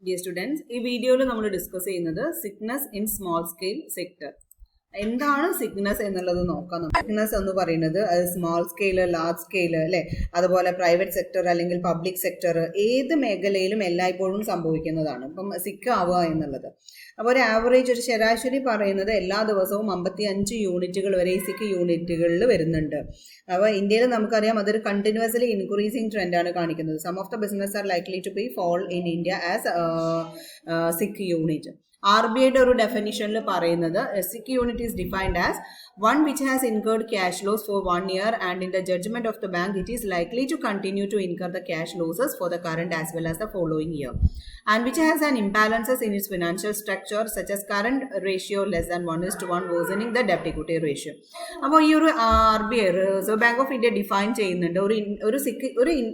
Dear students, ഈ വീഡിയോയിൽ നമ്മൾ ഡിസ്കസ് ചെയ്യുന്നത് sickness in small scale sector. എന്താണ് സിക്നസ് എന്നുള്ളത് നോക്കാം. സിക്നസ് എന്ന് പറയുന്നത് അത് സ്മോൾ സ്കെയിൽ, ലാർജ് സ്കെയിൽ അല്ലേ, അതുപോലെ പ്രൈവറ്റ് സെക്ടർ അല്ലെങ്കിൽ പബ്ലിക് സെക്ടർ, ഏത് മേഖലയിലും എല്ലായ്പ്പോഴും സംഭവിക്കുന്നതാണ് ഇപ്പം സിക്ക് ആവുക എന്നുള്ളത്. അപ്പോൾ ഒരു ആവറേജ്, ഒരു ശരാശരി പറയുന്നത് എല്ലാ ദിവസവും 55 യൂണിറ്റുകൾ വരെ ഈ സിക്ക് യൂണിറ്റുകളിൽ വരുന്നുണ്ട്. അപ്പോൾ ഇന്ത്യയിൽ നമുക്കറിയാം അതൊരു കണ്ടിന്യൂസ്ലി ഇൻക്രീസിങ് ട്രെൻഡാണ് കാണിക്കുന്നത്. Some of the business are likely to be fall in India as sick unit. RBIയുടെ ഒരു ഡെഫിനിഷനിൽ പറയുന്നത് sick unit is defined as one which has incurred cash loss for 1 year and in the judgment of the bank it is likely to continue to incur the cash losses for the current as well as the following year, and which has an imbalances in its financial structure such as current ratio less than 1:1 worsening the debt equity ratio. അപ്പോൾ ഈ ഒരു RBI reserve bank of India define ചെയ്യുന്നുണ്ട് ഒരു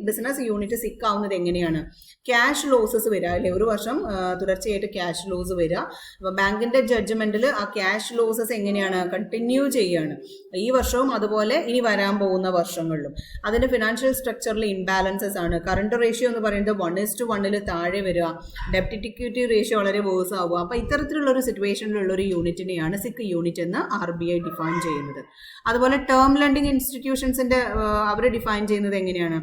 business unit സിക്ക് ആവുന്നത് എങ്ങനെയാണ്. Cash losses വരിക അല്ലെ, ഒരു വർഷം തുടർച്ചയായിട്ട് ക്യാഷ് ലോസ് വരിക. അപ്പോൾ ബാങ്കിന്റെ ജഡ്ജ്മെന്റിൽ ആ ക്യാഷ് ലോസസ് എങ്ങനെയാണ് കണ്ടിന്യൂ ചെയ്യാണ് ഈ വർഷവും അതുപോലെ ഇനി വരാൻ പോകുന്ന വർഷങ്ങളിലും. അതിന്റെ ഫിനാൻഷ്യൽ സ്ട്രക്ചറിൽ ഇംബാലൻസസ് ആണ്. കറണ്ട് റേഷ്യോ എന്ന് പറയുന്നത് 1:1 താഴെ വരിക, ഡെപ്റ്റ് ഇക്വിറ്റി റേഷ്യോ വളരെ വേഴ്സ് ആവുക. അപ്പോൾ ഇത്തരത്തിലുള്ള ഒരു സിറ്റുവേഷനിലുള്ള ഒരു യൂണിറ്റിനെയാണ് സിക്ക് യൂണിറ്റ് എന്ന് RBI ഡിഫൈൻ ചെയ്യുന്നത്. അതുപോലെ ടേം ലെൻഡിങ് ഇൻസ്റ്റിറ്റ്യൂഷൻസിന്റെ അവർ ഡിഫൈൻ ചെയ്യുന്നത് എങ്ങനെയാണ്.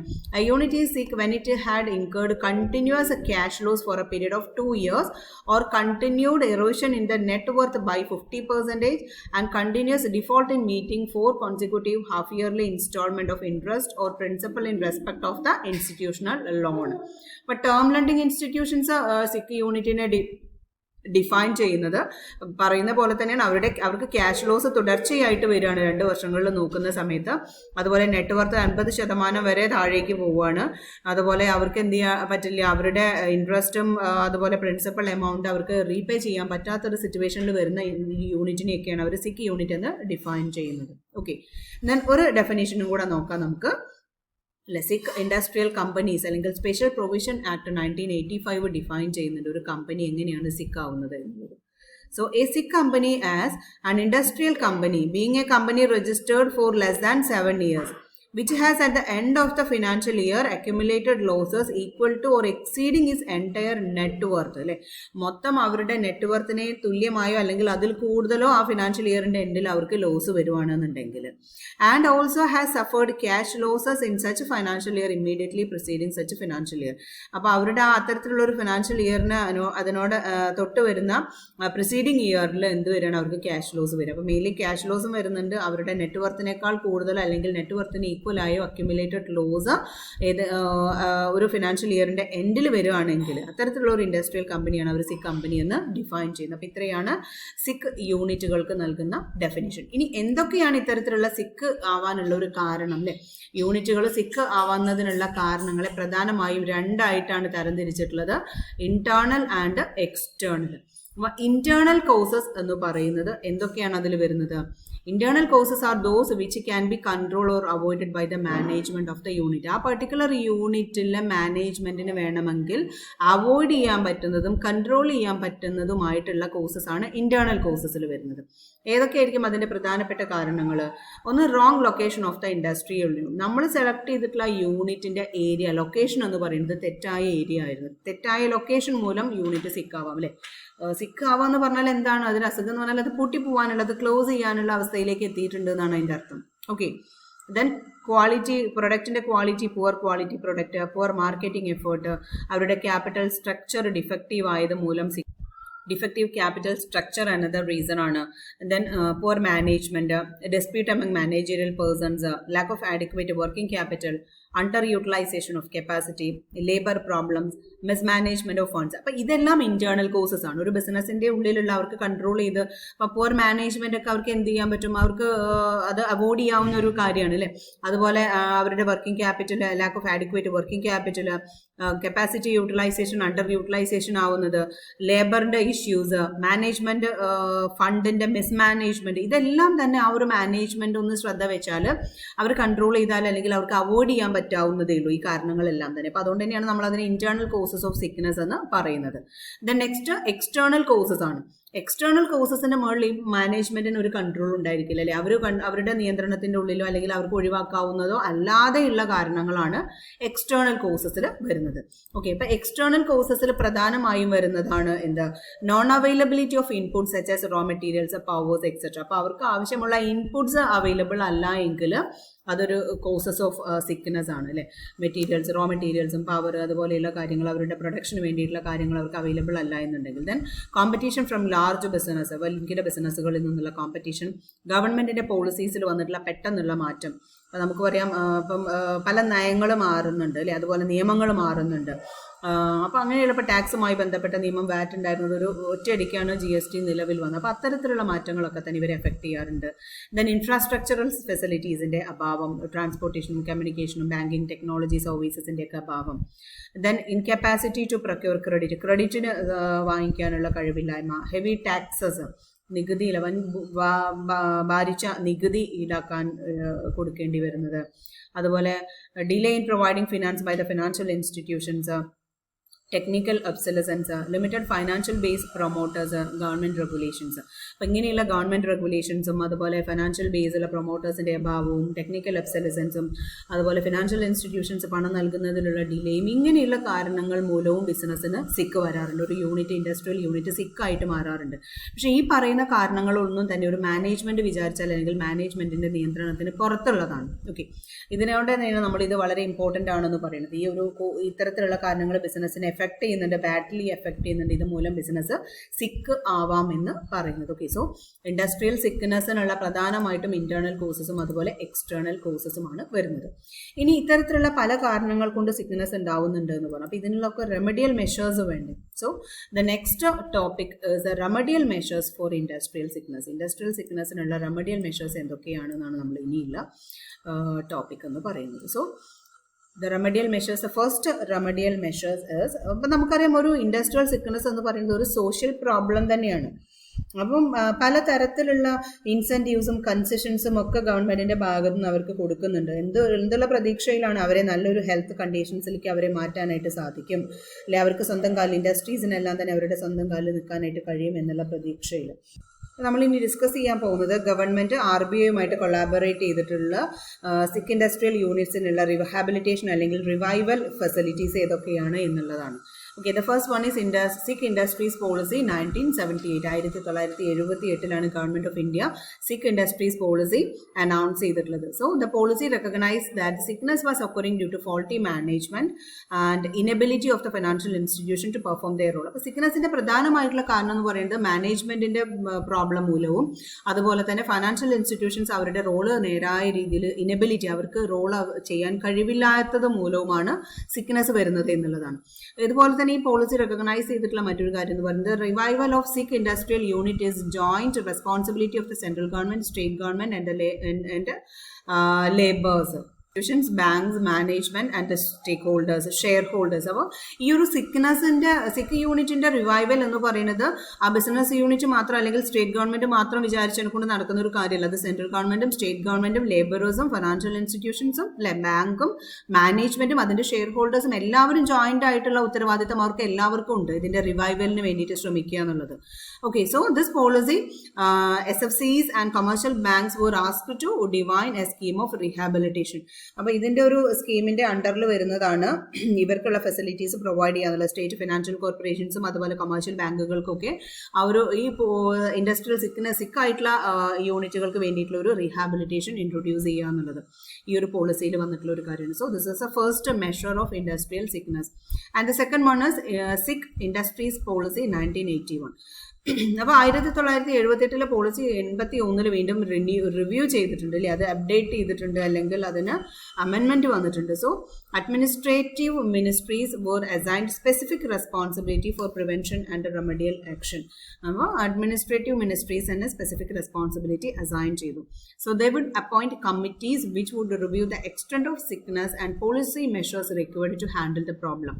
Unit is sick when it had incurred continuous cash loss for a period of 2 years or continued erosion in the net worth by 50% and continuous default in meeting 4 consecutive half-yearly installment of interest or principal in respect of the institutional loan. But term lending institutions സിക്ക് യൂണിറ്റിനെ define ചെയ്യുന്നത് പറയുന്ന പോലെ തന്നെയാണ്. അവർക്ക് cash loss തുടർച്ചയായിട്ട് വരികയാണ് 2 വർഷങ്ങളിൽ നോക്കുന്ന സമയത്ത്. അതുപോലെ നെറ്റ് വർത്ത് 50% വരെ താഴേക്ക് പോവുകയാണ്. അതുപോലെ അവർക്ക് എന്ത് ചെയ്യാൻ പറ്റില്ല, അവരുടെ ഇൻട്രസ്റ്റും അതുപോലെ പ്രിൻസിപ്പൽ എമൗണ്ട് അവർക്ക് റീപേ ചെയ്യാൻ പറ്റാത്തൊരു സിറ്റുവേഷനിൽ വരുന്ന യൂണിറ്റിനെയൊക്കെയാണ് അവർ സിക്ക് യൂണിറ്റ് എന്ന് ഡിഫൈൻ ചെയ്യുന്നത്. ഓക്കെ, ദെൻ ഒരു ഡെഫിനേഷനും കൂടെ നോക്കാം നമുക്ക്. സിക്ക് ഇൻഡസ്ട്രിയൽ കമ്പനീസ് അല്ലെങ്കിൽ സ്പെഷ്യൽ പ്രൊവിഷൻ ആക്ട് 1985 ഡിഫൈൻ ചെയ്യുന്നുണ്ട് ഒരു കമ്പനി എങ്ങനെയാണ് സിക്ക് ആവുന്നത് എന്നുള്ളത്. So a sick company as an industrial company being a company registered for less than 7 years which has at the end of the financial year accumulated losses equal to or exceeding its entire net worth അല്ലെ, മൊത്തം അവരുടെ net വർത്തിനെ തുല്യമായോ അല്ലെങ്കിൽ അതിൽ കൂടുതലോ ആ financial ഇയറിന്റെ എൻഡിൽ അവർക്ക് ലോസ് വരുവാണെന്നുണ്ടെങ്കിൽ, and also has suffered cash losses in such financial year immediately preceding such financial year. അപ്പോൾ അവരുടെ അത്തരത്തിലുള്ള ഒരു ഫിനാൻഷ്യൽ ഇയറിന് അതിനോട് തൊട്ട് വരുന്ന പ്രിസീഡിങ് ഇയറിൽ എന്ത് വരികയാണ്, അവർക്ക് ക്യാഷ് ലോസ് വരിക. അപ്പോൾ മെയിൻലി ക്യാഷ് ലോസും വരുന്നുണ്ട്. അവരുടെ നെറ്റ് വർത്തിനേക്കാൾ കൂടുതൽ അല്ലെങ്കിൽ നെറ്റ് വർത്തിന് ഈക്വലായോ അക്യുമുലേറ്റഡ് ലോസ് ഒരു ഫിനാൻഷ്യൽ ഇയറിന്റെ എൻഡിൽ വരുവാണെങ്കിൽ അത്തരത്തിലുള്ള ഒരു ഇൻഡസ്ട്രിയൽ കമ്പനിയാണ് അവർ സിക്ക് കമ്പനി എന്ന് ഡിഫൈൻ ചെയ്യുന്നത്. അപ്പോൾ ഇത്രയാണ് സിക്ക് യൂണിറ്റുകൾക്ക് നൽകുന്ന ഡെഫിനിഷൻ. ഇനി എന്തൊക്കെയാണ് ഇത്തരത്തിലുള്ള സിക്ക് ആവാനുള്ള ഒരു കാരണം അല്ലേ. യൂണിറ്റുകൾ സിക്ക് ആവുന്നതിനുള്ള കാരണങ്ങളെ പ്രധാനമായും 2 ആയിട്ടാണ് തരംതിരിച്ചിട്ടുള്ളത്, internal and external. Internal causes എന്ന് പറയുന്നത് എന്തൊക്കെയാണ് അതിൽ വരുന്നത്. Internal causes are those which can be controlled or avoided by the management of the unit. ആ പർട്ടിക്കുലർ യൂണിറ്റിലെ മാനേജ്മെന്റിന് വേണമെങ്കിൽ അവോയ്ഡ് ചെയ്യാൻ പറ്റുന്നതും കൺട്രോൾ ചെയ്യാൻ പറ്റുന്നതുമായിട്ടുള്ള കോസസ് ആണ് ഇന്റേണൽ കോസസിൽ വരുന്നത്. ഏതൊക്കെയായിരിക്കും അതിന്റെ പ്രധാനപ്പെട്ട കാരണങ്ങൾ? ഒന്ന്, wrong location of the industrial unit. നമ്മൾ സെലക്ട് ചെയ്തിട്ടുള്ള യൂണിറ്റിന്റെ ഏരിയ, ലൊക്കേഷൻ എന്ന് പറയുന്നത് തെറ്റായ ഏരിയ ആയിരുന്നു. തെറ്റായ ലൊക്കേഷൻ മൂലം യൂണിറ്റ് സിക്കാവാം അല്ലെ. സിക്ക് ആവുക എന്ന് പറഞ്ഞാൽ എന്താണ്, അതിന് അസുഖം എന്ന് പറഞ്ഞാൽ അത് പൊട്ടിപ്പോവാനുള്ള, അത് ക്ലോസ് ചെയ്യാനുള്ള അവസ്ഥയിലേക്ക് എത്തിയിട്ടുണ്ട് എന്നാണ് അതിൻ്റെ അർത്ഥം. ഓക്കെ, ദെൻ ക്വാളിറ്റി, പ്രൊഡക്റ്റിന്റെ quality, poor quality product, poor marketing effort, അവരുടെ ക്യാപിറ്റൽ സ്ട്രക്ചർ ഡിഫക്റ്റീവ് ആയത് മൂലം defective capital structure another reason ആണ്. Then poor management, dispute among managerial persons, lack of adequate working capital, underutilization of capacity, labor problems, mismanagement of funds. അപ്പോൾ ഇതെല്ലാം internal causes ആണ്. ഒരു ബിസിനസിന്റെ ഉള്ളിലുള്ള അവർക്ക് കൺട്രോൾ ചെയ്ത്, അപ്പോൾ പുവർ മാനേജ്മെന്റ് ഒക്കെ അവർക്ക് എന്ത് ചെയ്യാൻ പറ്റും, അവർക്ക് അത് അവോയ്ഡ് ചെയ്യാവുന്ന ഒരു കാര്യമാണ് അല്ലേ. അതുപോലെ അവരുടെ working capital, lack of adequate working capital, capacity utilisation under utilisation ആവുന്നത്, ലേബറിന്റെ ഇഷ്യൂസ്, മാനേജ്മെന്റ് ഫണ്ടിന്റെ മിസ്മാനേജ്മെന്റ്, ഇതെല്ലാം തന്നെ ആ ഒരു മാനേജ്മെന്റ് ഒന്ന് ശ്രദ്ധ വെച്ചാൽ അവർ കൺട്രോൾ ചെയ്താൽ അല്ലെങ്കിൽ അവർക്ക് അവോയ്ഡ് ചെയ്യാൻ പറ്റാവുന്നതേ ഉള്ളൂ ഈ കാരണങ്ങളെല്ലാം തന്നെ. അപ്പോൾ അതുകൊണ്ട് തന്നെയാണ് നമ്മൾ അതിന് ഇന്റേണൽ കോസസ് ഓഫ് സിക്നസ് എന്ന് പറയുന്നത്. ദെൻ നെക്സ്റ്റ് എക്സ്റ്റേണൽ കോസസ് ആണ്. എക്സ്റ്റേണൽ കോസസിന്റെ മുകളിൽ മാനേജ്മെന്റിന് ഒരു കൺട്രോൾ ഉണ്ടായിരിക്കില്ല അല്ലെ. അവരുടെ നിയന്ത്രണത്തിന്റെ ഉള്ളിലോ അല്ലെങ്കിൽ അവർക്ക് ഒഴിവാക്കാവുന്നതോ അല്ലാതെയുള്ള കാരണങ്ങളാണ് എക്സ്റ്റേണൽ കോസസിൽ വരുന്നത്. ഓക്കെ, ഇപ്പൊ എക്സ്റ്റേണൽ കോസസിൽ പ്രധാനമായും വരുന്നതാണ് എന്താ, non availability of inputs such as raw materials, powers etcetera. അപ്പൊ അവർക്ക് ആവശ്യമുള്ള ഇൻപുട്സ് അവൈലബിൾ അല്ല എങ്കിൽ അതൊരു കോസസ് ഓഫ് സിക്നെസ് ആണ് അല്ലെ. മെറ്റീരിയൽസ്, റോ മെറ്റീരിയൽസും പവർ അതുപോലെയുള്ള കാര്യങ്ങൾ, അവരുടെ പ്രൊഡക്ഷന് വേണ്ടിയിട്ടുള്ള കാര്യങ്ങൾ അവർക്ക് അവൈലബിൾ അല്ല എന്നുണ്ടെങ്കിൽ, then competition from large business, വൻകിട ബിസിനസ്സുകളിൽ നിന്നുള്ള കോമ്പറ്റീഷൻ, ഗവൺമെന്റിന്റെ പോളിസീസിൽ വന്നിട്ടുള്ള പെട്ടെന്നുള്ള മാറ്റം. അപ്പം നമുക്ക് പറയാം, ഇപ്പം പല നയങ്ങൾ മാറുന്നുണ്ട് അല്ലെ, അതുപോലെ നിയമങ്ങൾ മാറുന്നുണ്ട്. അപ്പം അങ്ങനെയുള്ള ഇപ്പോൾ ടാക്സുമായി ബന്ധപ്പെട്ട നിയമം, വാറ്റ് ഉണ്ടായിരുന്നത് ഒരു ഒറ്റയടിക്കാണ് GST നിലവിൽ വന്നത്. അപ്പോൾ അത്തരത്തിലുള്ള മാറ്റങ്ങളൊക്കെ തന്നെ ഇവരെ എഫക്ട് ചെയ്യാറുണ്ട്. ദെൻ ഇൻഫ്രാസ്ട്രക്ചറൽ ഫെസിലിറ്റീസിൻ്റെ അഭാവം, ട്രാൻസ്പോർട്ടേഷനും കമ്മ്യൂണിക്കേഷനും ബാങ്കിങ് ടെക്നോളജി സർവീസസിൻ്റെ ഒക്കെ അഭാവം. Then incapacity to procure credit, ക്രെഡിറ്റിന് വാങ്ങിക്കാനുള്ള കഴിവില്ലായ്മ. ഹെവി ടാക്സസ്, നികുതി വൻ ഭാരിച്ച നികുതി ഈടാക്കാൻ കൊടുക്കേണ്ടി വരുന്നത്. അതുപോലെ delay in providing finance by the financial institutions, technical obsolescence, limited financial base promoters, government regulations. അപ്പം ഇങ്ങനെയുള്ള ഗവൺമെൻറ് റെഗുലേഷൻസും അതുപോലെ ഫിനാൻഷ്യൽ ബേസിലുള്ള പ്രൊമോട്ടേഴ്സിൻ്റെ അഭാവവും ടെക്നിക്കൽ ഒബ്സലസൻസും അതുപോലെ ഫിനാൻഷ്യൽ ഇൻസ്റ്റിറ്റ്യൂഷൻസ് പണം നൽകുന്നതിലുള്ള ഡിലേയും, ഇങ്ങനെയുള്ള കാരണങ്ങൾ മൂലവും ബിസിനസ്സിന് സിക്ക് വരാറുണ്ട്. ഒരു യൂണിറ്റ്, ഇൻഡസ്ട്രിയൽ യൂണിറ്റ് സിക്കായിട്ട് മാറാറുണ്ട്. പക്ഷേ ഈ പറയുന്ന കാരണങ്ങളൊന്നും തന്നെ ഒരു മാനേജ്മെൻറ്റ് വിചാരിച്ചാൽ അല്ലെങ്കിൽ മാനേജ്മെൻറ്റിൻ്റെ നിയന്ത്രണത്തിന് പുറത്തുള്ളതാണ്. ഓക്കെ, ഇതിനോട് തന്നെയാണ് നമ്മളിത് വളരെ ഇമ്പോർട്ടൻ്റ് ആണെന്ന് പറയുന്നത്. ഈ ഒരു ഇത്തരത്തിലുള്ള കാരണങ്ങൾ ബിസിനസ്സിനെ എഫക്ട് ചെയ്യുന്നുണ്ട്, ബാഡ്ലി എഫക്ട് ചെയ്യുന്നുണ്ട്. ഇതുമൂലം ബിസിനസ് സിക്ക് ആവാമെന്ന് പറയുന്നത്. ഓക്കെ, സോ ഇൻഡസ്ട്രിയൽ സിക്നെസ്സിനുള്ള പ്രധാനമായിട്ടും ഇന്റേണൽ കോസസും അതുപോലെ എക്സ്റ്റേണൽ കോസസുമാണ് വരുന്നത്. ഇനി ഇത്തരത്തിലുള്ള പല കാരണങ്ങൾ കൊണ്ട് സിക്നെസ് ഉണ്ടാവുന്നുണ്ട് എന്ന് പറഞ്ഞു. അപ്പോൾ ഇതിനുള്ളൊക്കെ റെമഡിയൽ മെഷേഴ്സ് വേണ്ടി. So the next topic is remedial measures for industrial sickness. Industrial സിക്നെസ്സിനുള്ള റെമഡിയൽ മെഷേഴ്സ് എന്തൊക്കെയാണെന്നാണ് നമ്മൾ ഇനിയുള്ള ടോപ്പിക് എന്ന് പറയുന്നത്. So the remedial measures, the first remedial measures is, അപ്പം നമുക്കറിയാം ഒരു ഇൻഡസ്ട്രിയൽ സിക്നെസ് എന്ന് പറയുന്നത് ഒരു സോഷ്യൽ പ്രോബ്ലം തന്നെയാണ്. അപ്പം പലതരത്തിലുള്ള ഇൻസെൻറ്റീവ്സും കൺസെഷൻസും ഒക്കെ ഗവൺമെൻറ്റിൻ്റെ ഭാഗത്തു നിന്ന് അവർക്ക് കൊടുക്കുന്നുണ്ട്. എന്തുള്ള പ്രതീക്ഷയിലാണ് അവരെ നല്ലൊരു ഹെൽത്ത് കണ്ടീഷൻസിലേക്ക് അവരെ മാറ്റാനായിട്ട് സാധിക്കും, അല്ലെ അവർക്ക് സ്വന്തം കാലിൽ, ഇൻഡസ്ട്രീസിനെല്ലാം തന്നെ അവരുടെ സ്വന്തം കാലിൽ നിൽക്കാനായിട്ട് കഴിയും എന്നുള്ള പ്രതീക്ഷയിൽ. നമ്മളിനി ഡിസ്കസ് ചെയ്യാൻ പോകുന്നത് ഗവൺമെൻറ് RBIയുമായിട്ട് കൊളാബറേറ്റ് ചെയ്തിട്ടുള്ള സിക്ക് ഇൻഡസ്ട്രിയൽ യൂണിറ്റ്സിനുള്ള റിഹാബിലിറ്റേഷൻ അല്ലെങ്കിൽ റിവൈവൽ ഫെസിലിറ്റീസ് ഏതൊക്കെയാണ് എന്നുള്ളതാണ്. Okay, the first one is Sick Industries Policy 1978. 1978 Government of India Sick Industries Policy announced ചെയ്തിട്ടുള്ളത്. So the policy recognized that sickness was occurring due to faulty management and inability of the financial institution to perform their role. അപ്പോൾ സിക്നസിന്റെ പ്രധാനമായിട്ടുള്ള കാരണം എന്ന് പറയുന്നത് മാനേജ്മെന്റിന്റെ problem മൂലവും അതുപോലെ തന്നെ ഫൈനാൻഷ്യൽ ഇൻസ്റ്റിറ്റ്യൂഷൻസ് അവരുടെ റോള് നേരായ രീതിയിൽ ഇനബിലിറ്റി, അവർക്ക് റോൾ ചെയ്യാൻ കഴിവില്ലാത്തത് മൂലവുമാണ് സിക്നസ് വരുന്നത് എന്നുള്ളതാണ്. ഇതുപോലെ തന്നെ ഈ പോളിസി റെക്കഗ്നൈസ് ചെയ്തിട്ടുള്ള മറ്റൊരു കാര്യം എന്ന് പറയുന്നത് revival of sick industrial unit is joint responsibility of the central government, state government and labours, banks, management and stakeholders, shareholders. അപ്പോൾ ഈ ഒരു സിക്ക് യൂണിറ്റിന്റെ റിവൈവൽ എന്ന് പറയുന്നത് ആ ബിസിനസ് യൂണിറ്റ് മാത്രം അല്ലെങ്കിൽ സ്റ്റേറ്റ് ഗവൺമെന്റ് മാത്രം വിചാരിച്ചുകൊണ്ട് നടക്കുന്ന ഒരു കാര്യമല്ല. അത് സെൻട്രൽ ഗവൺമെന്റും സ്റ്റേറ്റ് ഗവൺമെന്റും ലേബറേഴ്സും ഫൈനാൻഷ്യൽ ഇൻസ്റ്റിറ്റ്യൂഷൻസും ബാങ്കും മാനേജ്മെന്റും അതിന്റെ ഷെയർ ഹോൾഡേഴ്സും എല്ലാവരും ജോയിന്റ് ആയിട്ടുള്ള ഉത്തരവാദിത്തം അവർക്ക് എല്ലാവർക്കും ഉണ്ട് ഇതിന്റെ റിവൈവലിന് വേണ്ടിയിട്ട് ശ്രമിക്കുക എന്നുള്ളത്. Okay, so this policy SFCs and commercial banks were asked to define a scheme of rehabilitation. അപ്പോൾ ഇതിന്റെ ഒരു സ്കീമിന്റെ അണ്ടറിൽ വരുന്നതാണ് ഇവർക്കുള്ള ഫെസിലിറ്റീസ് പ്രൊവൈഡ് ചെയ്യാനുള്ള സ്റ്റേറ്റ് ഫിനാൻഷ്യൽ കോർപ്പറേഷൻസും അതുപോലെ കൊമേഴ്ഷ്യൽ ബാങ്കുകൾക്കൊക്കെ ആ ഒരു ഈ ഇൻഡസ്ട്രിയൽ സിക്കായിട്ടുള്ള യൂണിറ്റുകൾക്ക് വേണ്ടിയിട്ടുള്ള ഒരു റീഹാബിലിറ്റേഷൻ ഇൻട്രൊഡ്യൂസ് ചെയ്യുക എന്നുള്ളത് ഈ ഒരു പോളിസിയിൽ വന്നിട്ടുള്ള ഒരു കാര്യമാണ്. So this is A first measure of industrial sickness. And the second one is സിക്ക് ഇൻഡസ്ട്രീസ് പോളിസി 1981. അപ്പോൾ 1978 പോളിസി 81 വീണ്ടും റിവ്യൂ ചെയ്തിട്ടുണ്ട് അല്ലേ, അത് അപ്ഡേറ്റ് ചെയ്തിട്ടുണ്ട് അല്ലെങ്കിൽ അതിന് അമെൻമെന്റ് വന്നിട്ടുണ്ട്. So administrative ministries were assigned specific responsibility for prevention and remedial action. അപ്പോൾ അഡ്മിനിസ്ട്രേറ്റീവ് മിനിസ്ട്രീസ് തന്നെ സ്പെസിഫിക് റെസ്പോൺസിബിലിറ്റി അസൈൻ ചെയ്തു. So they would appoint committees which would review the extent of sickness and policy measures required to handle the problem.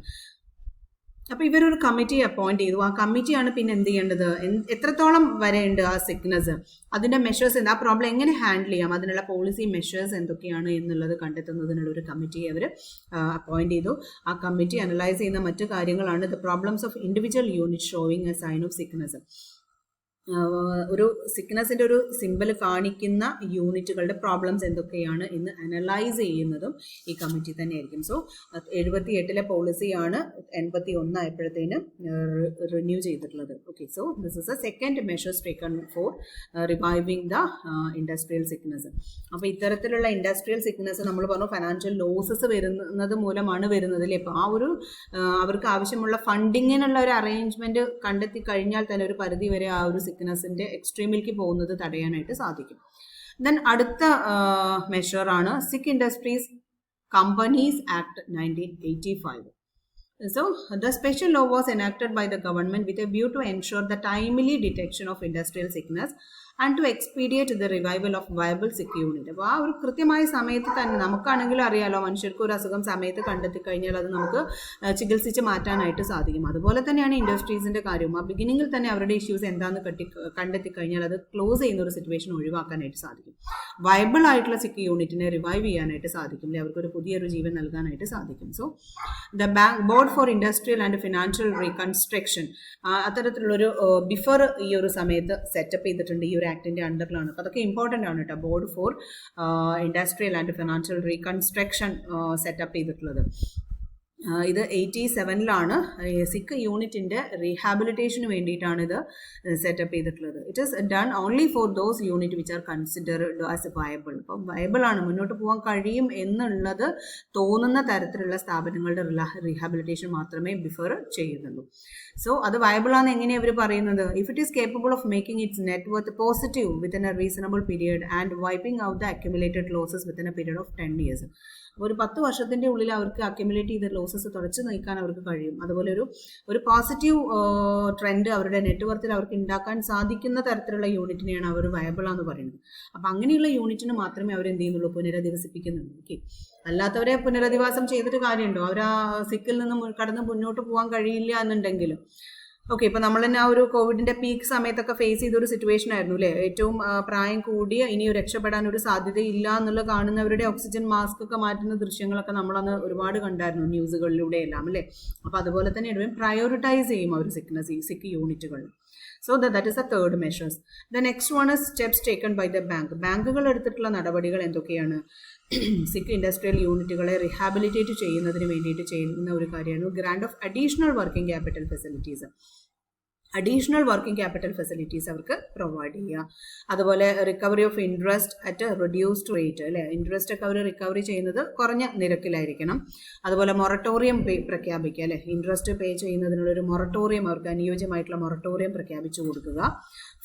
അപ്പോൾ ഇവരൊരു committee appoint ചെയ്തു. ആ കമ്മിറ്റിയാണ് പിന്നെ എന്ത് ചെയ്യേണ്ടത്, എത്രത്തോളം വരെയുണ്ട് ആ സിക്നസ്, അതിന്റെ മെഷേഴ്സ് എന്താ, ആ പ്രോബ്ലം എങ്ങനെ ഹാൻഡിൽ ചെയ്യാം, അതിനുള്ള പോളിസി മെഷേഴ്സ് എന്തൊക്കെയാണ് എന്നുള്ളത് കണ്ടെത്തുന്നതിനുള്ള ഒരു കമ്മിറ്റിയെ അവർ അപ്പോയിന്റ് ചെയ്തു. ആ കമ്മിറ്റി അനലൈസ് ചെയ്യുന്ന മറ്റു കാര്യങ്ങളാണ് the problems of individual unit showing a sign of sickness. ഒരു സിക്നസിൻ്റെ ഒരു സിമ്പിൾ കാണിക്കുന്ന യൂണിറ്റുകളുടെ പ്രോബ്ലംസ് എന്തൊക്കെയാണ് എന്ന് അനലൈസ് ചെയ്യുന്നതും ഈ കമ്മിറ്റി തന്നെയായിരിക്കും. സോ 78 പോളിസിയാണ് 81 ആയപ്പോഴത്തേന് റിന്യൂ ചെയ്തിട്ടുള്ളത്. Okay, so this is A second measures taken four reviving the industrial sickness. അപ്പോൾ ഇത്തരത്തിലുള്ള ഇൻഡസ്ട്രിയൽ സിക്നസ് നമ്മൾ പറഞ്ഞു ഫൈനാൻഷ്യൽ ലോസസ് വരുന്നത് മൂലമാണ് വരുന്നത് അല്ലേ. അപ്പോൾ ആ ഒരു അവർക്ക് ആവശ്യമുള്ള ഫണ്ടിങ്ങിനുള്ള ഒരു അറേഞ്ച്മെൻറ്റ് കണ്ടെത്തി കഴിഞ്ഞാൽ തന്നെ ഒരു പരിധി വരെ ആ ഒരു സിക്നസിൻ്റെ എക്സ്ട്രീമിലേക്ക് പോകുന്നത് തടയാനായിട്ട് സാധിക്കും. ദെൻ അടുത്ത മെഷറാണ് സിക്ക് industries companies act 1985. So the special law was enacted by the government with a view to ensure the timely detection of industrial sickness and to expedite the revival of viable sick unit. അപ്പോൾ ആ ഒരു കൃത്യമായ സമയത്ത് തന്നെ നമുക്കാണെങ്കിലും അറിയാലോ, മനുഷ്യർക്ക് ഒരു അസുഖം സമയത്ത് കണ്ടെത്തി കഴിഞ്ഞാൽ അത് നമുക്ക് ചികിത്സിച്ച് മാറ്റാനായിട്ട് സാധിക്കും. അതുപോലെ തന്നെയാണ് ഇൻഡസ്ട്രീസിൻ്റെ കാര്യവും. ആ ബിഗിനിങ്ങിൽ തന്നെ അവരുടെ ഇഷ്യൂസ് എന്താണെന്ന് കണ്ടെത്തി കഴിഞ്ഞാൽ അത് ക്ലോസ് ചെയ്യുന്ന ഒരു സിറ്റുവേഷൻ ഒഴിവാക്കാനായിട്ട് സാധിക്കും. വയബിൾ ആയിട്ടുള്ള സിക്ക് യൂണിറ്റിനെ റിവൈവ് ചെയ്യാനായിട്ട് സാധിക്കും, അല്ലെ, അവർക്കൊരു പുതിയൊരു ജീവൻ നൽകാനായിട്ട് സാധിക്കും. So the board for industrial and financial reconstruction അത്തരത്തിലുള്ളൊരു ബിഫർ ഈ ഒരു സമയത്ത് സെറ്റപ്പ് ചെയ്തിട്ടുണ്ട്, ഈ ഒരു ആക്ടിൻ്റെ അണ്ടറിലാണ്. അപ്പോൾ അതൊക്കെ ഇമ്പോർട്ടൻ്റ് ആണ് കേട്ടോ. Board for industrial and financial reconstruction setup ചെയ്തിട്ടുള്ളത്. ഇത് 87 സിക്ക് യൂണിറ്റിൻ്റെ റീഹാബിലിറ്റേഷന് വേണ്ടിയിട്ടാണ് ഇത് സെറ്റപ്പ് ചെയ്തിട്ടുള്ളത്. It is done only for those unit which are considered as viable. അപ്പം വയബിളാണ്, മുന്നോട്ട് പോകാൻ കഴിയും എന്നുള്ളത് തോന്നുന്ന തരത്തിലുള്ള സ്ഥാപനങ്ങളുടെ റീഹാബിലിറ്റേഷൻ മാത്രമേ ബിഫർ ചെയ്യുന്നുള്ളൂ. സോ അത് വയബിളാണ് എങ്ങനെയാണ് ഇവർ പറയുന്നത്? If it is capable of making it's net worth positive within A reasonable period and wiping out the accumulated losses within A period of 10 years. ഒരു 10 വർഷത്തിൻ്റെ ഉള്ളിൽ അവർക്ക് അക്യുമുലേറ്റ് ചെയ്ത ലോസസ് തുടച്ചു നീക്കാൻ അവർക്ക് കഴിയും. അതുപോലെ ഒരു പോസിറ്റീവ് ട്രെൻഡ് അവരുടെ നെറ്റ്വർത്തിൽ അവർക്ക് ഉണ്ടാക്കാൻ സാധിക്കുന്ന തരത്തിലുള്ള യൂണിറ്റിനെയാണ് അവർ വയബിളാന്ന് പറയുന്നത്. അപ്പം അങ്ങനെയുള്ള യൂണിറ്റിന് മാത്രമേ അവർ എന്ത് ചെയ്യുന്നുള്ളൂ, പുനരധിവസിപ്പിക്കുന്നുള്ളൂ. ഓക്കെ, അല്ലാത്തവരെ പുനരധിവാസം ചെയ്തിട്ട് കാര്യമുണ്ടോ? അവർ ആ സിക്കിൽ നിന്ന് കടന്ന് മുന്നോട്ട് പോകാൻ കഴിയില്ല എന്നുണ്ടെങ്കിലും. ഓക്കെ, ഇപ്പോൾ നമ്മൾ തന്നെ ആ ഒരു കോവിഡിൻ്റെ പീക്ക് സമയത്തൊക്കെ ഫേസ് ചെയ്തൊരു സിറ്റുവേഷൻ ആയിരുന്നു അല്ലേ. ഏറ്റവും പ്രായം കൂടിയ ഇനി രക്ഷപ്പെടാൻ ഒരു സാധ്യതയില്ല എന്നുള്ള കാണുന്നവരുടെ ഓക്സിജൻ മാസ്ക് ഒക്കെ മാറ്റുന്ന ദൃശ്യങ്ങളൊക്കെ നമ്മളന്ന് ഒരുപാട് കണ്ടായിരുന്നു ന്യൂസുകളിലൂടെ എല്ലാം അല്ലേ. അപ്പോൾ അതുപോലെ തന്നെ ഇടും പ്രയോറിറ്റൈസ് ചെയ്യും അവർ സിക്ക് യൂണിറ്റുകൾ. So that is the third measures. The next one is steps taken by the bank. ബാങ്കുകൾ എടുത്തിട്ടുള്ള നടപടികൾ എന്തൊക്കെയാണ്? സിക്ക് ഇൻഡസ്ട്രിയൽ യൂണിറ്റുകളെ റീഹാബിലിറ്റേറ്റ് ചെയ്യുന്നതിന് വേണ്ടിയിട്ട് ചെയ്യുന്ന ഒരു കാര്യമാണ് grand of additional working capital facilities. Additional working capital facilities അവർക്ക് പ്രൊവൈഡ് ചെയ്യുക. അതുപോലെ recovery of interest at reduced rate അല്ലേ. ഇൻട്രസ്റ്റ് ഒക്കെ അവർ റിക്കവറി ചെയ്യുന്നത് കുറഞ്ഞ നിരക്കിലായിരിക്കണം. അതുപോലെ മൊറട്ടോറിയം പ്രഖ്യാപിക്കുക അല്ലേ. ഇൻട്രസ്റ്റ് പേ ചെയ്യുന്നതിനുള്ളൊരു മൊറട്ടോറിയം, അവർക്ക് അനുയോജ്യമായിട്ടുള്ള മൊറട്ടോറിയം പ്രഖ്യാപിച്ചു കൊടുക്കുക.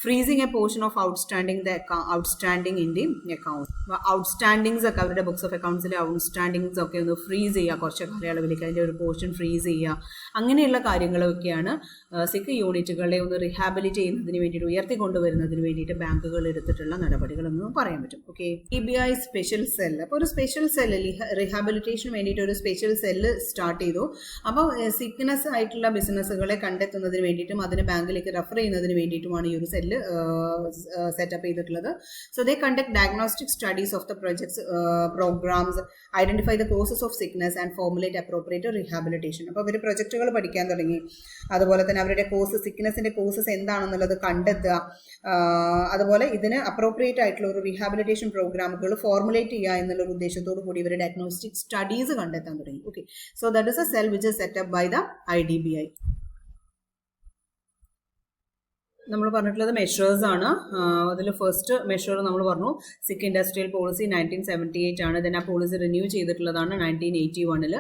Freezing a portion of outstanding in the account. Outstandings ഒക്കെ അവരുടെ ബുക്സ് ഓഫ് അക്കൗണ്ട്സിലെ ഔട്ട്സ്റ്റാൻഡിങ്സ് ഒക്കെ ഒന്ന് ഫ്രീസ് ചെയ്യുക, കുറച്ച് കാലയളവിലേക്ക് അതിൻ്റെ ഒരു പോർഷൻ ഫ്രീസ് ചെയ്യുക. അങ്ങനെയുള്ള കാര്യങ്ങളൊക്കെയാണ് സിക്ക് യൂണിറ്റുകളെ ഒന്ന് റീഹാബിലിറ്റ് ചെയ്യുന്നതിന് വേണ്ടിയിട്ട്, ഉയർത്തിക്കൊണ്ടുവരുന്നതിന് വേണ്ടിയിട്ട് ബാങ്കുകൾ എടുത്തിട്ടുള്ള നടപടികളെന്ന് പറയാൻ പറ്റും. Okay, EBI special cell. അപ്പോൾ ഒരു സ്പെഷ്യൽ സെല്ല് റീഹാബിലിറ്റേഷന് വേണ്ടിയിട്ട് ഒരു സ്പെഷ്യൽ സെല്ല് സ്റ്റാർട്ട് ചെയ്തു. അപ്പോൾ സിക്നസ് ആയിട്ടുള്ള ബിസിനസ്സുകളെ കണ്ടെത്തുന്നതിന് വേണ്ടിയിട്ടും അതിനെ ബാങ്കിലേക്ക് റെഫർ ചെയ്യുന്നതിന് വേണ്ടിയിട്ടുമാണ് ഈ ഒരു സെല്ല് സെറ്റപ്പ് ചെയ്തിട്ടുള്ളത്. So they conduct diagnostic studies of the projects programmes, identify the causes of sickness and formulate appropriate rehabilitation. അപ്പോൾ അവർ പ്രൊജക്റ്റുകൾ പഠിക്കാൻ തുടങ്ങി. അതുപോലെ തന്നെ അവരുടെ സിക്നസിന്റെ കോസസ് എന്താണെന്നുള്ളത് കണ്ടെത്തുക. അതുപോലെ ഇതിന് അപ്രോപ്രിയേറ്റ് ആയിട്ടുള്ള ഒരു റീഹാബിലിറ്റേഷൻ പ്രോഗ്രാമുകൾ ഫോർമുലേറ്റ് ചെയ്യുക എന്നുള്ള ഉദ്ദേശത്തോടു കൂടി ഇവർ ഡയഗ്നോസ്റ്റിക് സ്റ്റഡീസ് കണ്ടെത്താൻ തുടങ്ങി. Okay, so that is a cell which is set up by the IDBI. നമ്മൾ പറഞ്ഞിട്ടുള്ളത് മെഷേഴ്സ് ആണ്. അതിൽ ഫസ്റ്റ് മെഷർ നമ്മൾ പറഞ്ഞു സിക്ക് ഇൻഡസ്ട്രിയൽ പോളിസി 1978 ആണ്. ദെൻ ആ പോളിസി റിന്യൂ ചെയ്തിട്ടുള്ളതാണ് 1981.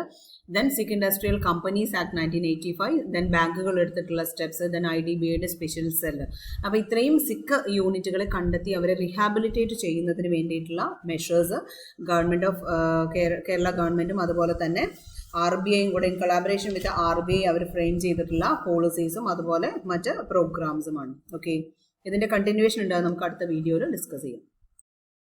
ദെൻ സിക്ക് ഇൻഡസ്ട്രിയൽ കമ്പനീസ് ആക്ട് 1985. ദെൻ ബാങ്കുകൾ എടുത്തിട്ടുള്ള സ്റ്റെപ്സ്. ദെൻ IDBIയുടെ സ്പെഷ്യൽ സെല്ല്. അപ്പോൾ ഇത്രയും സിക്ക് യൂണിറ്റുകളെ കണ്ടെത്തി അവരെ റീഹാബിലിറ്റേറ്റ് ചെയ്യുന്നതിന് വേണ്ടിയിട്ടുള്ള മെഷേഴ്സ് ഗവൺമെൻറ് ഓഫ് കേരള ഗവൺമെൻറ്റും അതുപോലെ തന്നെ RBIയും കൂടെ ഇൻ കൊളാബറേഷൻ വിത്ത് RBI അവർ ഫ്രെയിം ചെയ്തിട്ടുള്ള പോളിസീസും അതുപോലെ മറ്റ് പ്രോഗ്രാംസുമാണ്. ഓക്കെ, ഇതിൻ്റെ കണ്ടിന്യൂവേഷൻ ഉണ്ടാകും, നമുക്ക് അടുത്ത വീഡിയോയിൽ ഡിസ്കസ് ചെയ്യാം.